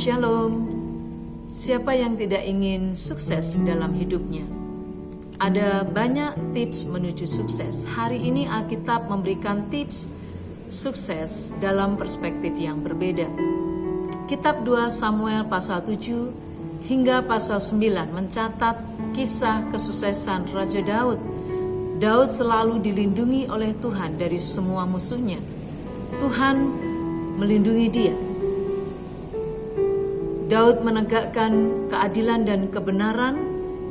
Shalom. Siapa yang tidak ingin sukses dalam hidupnya? Ada banyak tips menuju sukses. Hari ini Alkitab memberikan tips sukses dalam perspektif yang berbeda. Kitab 2 Samuel pasal 7 hingga pasal 9 mencatat kisah kesuksesan Raja Daud. Daud selalu dilindungi oleh Tuhan dari semua musuhnya. Tuhan melindungi dia. Daud menegakkan keadilan dan kebenaran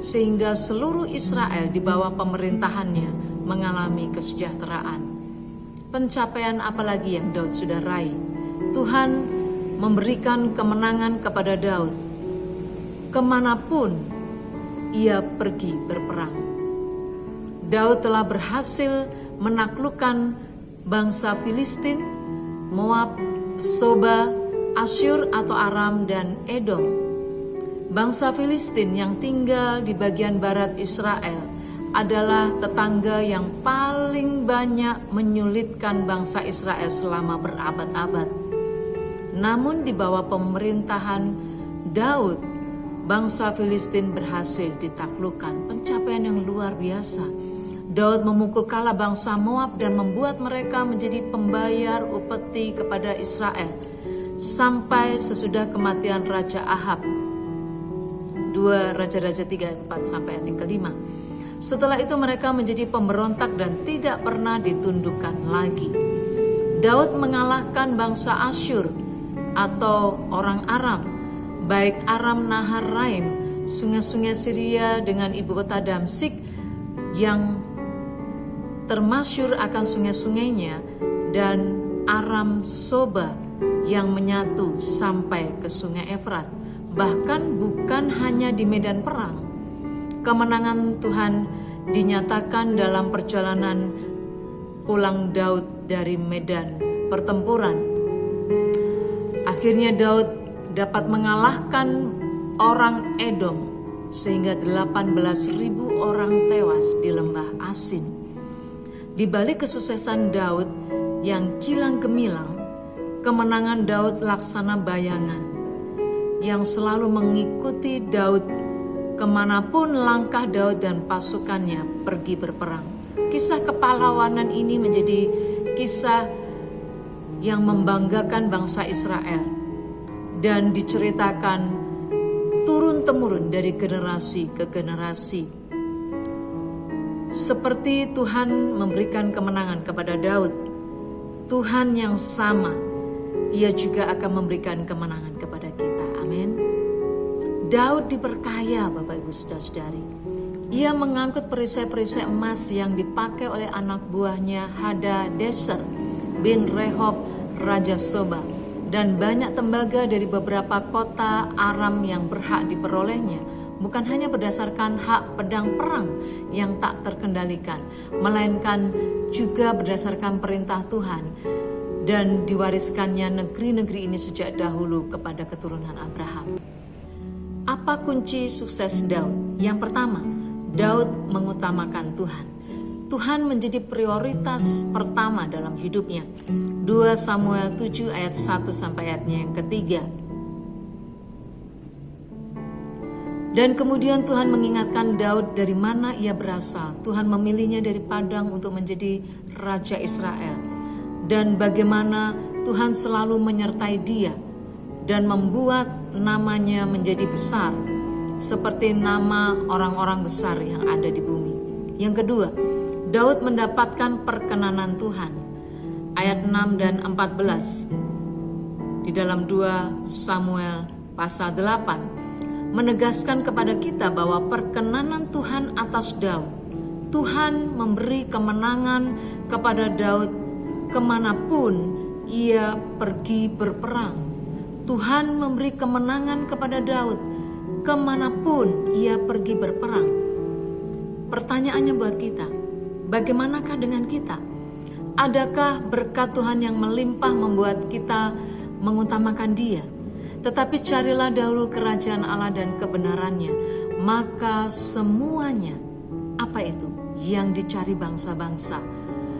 sehingga seluruh Israel di bawah pemerintahannya mengalami kesejahteraan. Pencapaian apalagi yang Daud sudah raih? Tuhan memberikan kemenangan kepada Daud kemanapun ia pergi berperang. Daud telah berhasil menaklukkan bangsa Filistin, Moab, Soba, Asyur atau Aram, dan Edom. Bangsa Filistin yang tinggal di bagian barat Israel adalah tetangga yang paling banyak menyulitkan bangsa Israel selama berabad-abad. Namun di bawah pemerintahan Daud, bangsa Filistin berhasil ditaklukkan. Pencapaian yang luar biasa. Daud memukul kalah bangsa Moab dan membuat mereka menjadi pembayar upeti kepada Israel sampai sesudah kematian Raja Ahab. 2 Raja-Raja 3-4 sampai ayat yang kelima. Setelah itu mereka menjadi pemberontak dan tidak pernah ditundukkan lagi. Daud mengalahkan bangsa Asyur atau orang Aram, baik Aram Naharaim, sungai-sungai Syria dengan ibu kota Damsyik yang termasyur akan sungai-sungainya, dan Aram Soba yang menyatu sampai ke sungai Efrat. Bahkan bukan hanya di medan perang. Kemenangan Tuhan dinyatakan dalam perjalanan pulang Daud dari medan pertempuran. Akhirnya Daud dapat mengalahkan orang Edom sehingga 18.000 orang tewas di lembah Asin. Di balik kesuksesan Daud yang kilang gemilang, kemenangan Daud laksana bayangan yang selalu mengikuti Daud kemanapun langkah Daud dan pasukannya pergi berperang. Kisah kepahlawanan ini menjadi kisah yang membanggakan bangsa Israel dan diceritakan turun-temurun dari generasi ke generasi. Seperti Tuhan memberikan kemenangan kepada Daud, Tuhan yang sama, Ia juga akan memberikan kemenangan kepada kita. Amin. Daud diperkaya, Bapak Ibu Saudara-saudari. Ia mengangkut perisai-perisai emas yang dipakai oleh anak buahnya Hadadezer bin Rehob Raja Soba, dan banyak tembaga dari beberapa kota Aram yang berhak diperolehnya, bukan hanya berdasarkan hak pedang perang yang tak terkendalikan, melainkan juga berdasarkan perintah Tuhan, dan diwariskannya negeri-negeri ini sejak dahulu kepada keturunan Abraham. Apa kunci sukses Daud? Yang pertama, Daud mengutamakan Tuhan. Tuhan menjadi prioritas pertama dalam hidupnya. 2 Samuel 7 ayat 1 sampai ayatnya yang ketiga. Dan kemudian Tuhan mengingatkan Daud dari mana ia berasal. Tuhan memilihnya dari padang untuk menjadi Raja Israel. Dan bagaimana Tuhan selalu menyertai dia dan membuat namanya menjadi besar seperti nama orang-orang besar yang ada di bumi. Yang kedua, Daud mendapatkan perkenanan Tuhan. Ayat 6 dan 14 di dalam 2 Samuel pasal 8 menegaskan kepada kita bahwa perkenanan Tuhan atas Daud. Tuhan memberi kemenangan kepada Daud kemanapun ia pergi berperang. Tuhan memberi kemenangan kepada Daud kemanapun ia pergi berperang. Pertanyaannya buat kita, bagaimanakah dengan kita? Adakah berkat Tuhan yang melimpah membuat kita mengutamakan Dia? Tetapi carilah dahulu kerajaan Allah dan kebenarannya, maka semuanya, apa itu yang dicari bangsa-bangsa,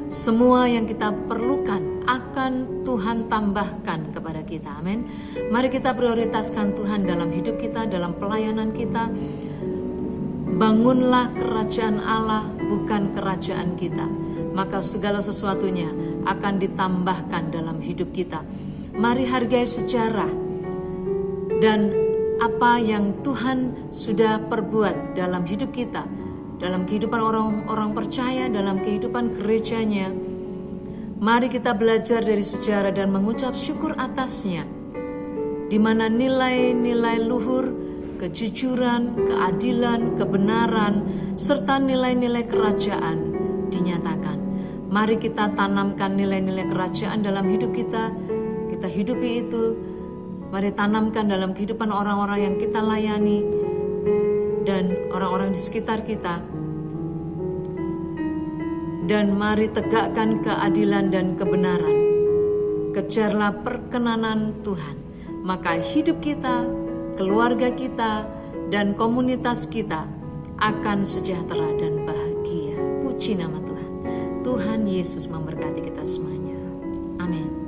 semua yang kita perlukan akan Tuhan tambahkan kepada kita. Amin. Mari kita prioritaskan Tuhan dalam hidup kita, dalam pelayanan kita. Bangunlah kerajaan Allah, bukan kerajaan kita. Maka segala sesuatunya akan ditambahkan dalam hidup kita. Mari hargai sejarah dan apa yang Tuhan sudah perbuat dalam hidup kita, dalam kehidupan orang-orang percaya, dalam kehidupan gerejanya. Mari kita belajar dari sejarah dan mengucap syukur atasnya, di mana nilai-nilai luhur, kejujuran, keadilan, kebenaran, serta nilai-nilai kerajaan dinyatakan. Mari kita tanamkan nilai-nilai kerajaan dalam hidup kita. Kita hidupi itu. Mari tanamkan dalam kehidupan orang-orang yang kita layani dan orang-orang di sekitar kita. Dan mari tegakkan keadilan dan kebenaran. Kejarlah perkenanan Tuhan. Maka hidup kita, keluarga kita, dan komunitas kita akan sejahtera dan bahagia. Puji nama Tuhan. Tuhan Yesus memberkati kita semuanya. Amin.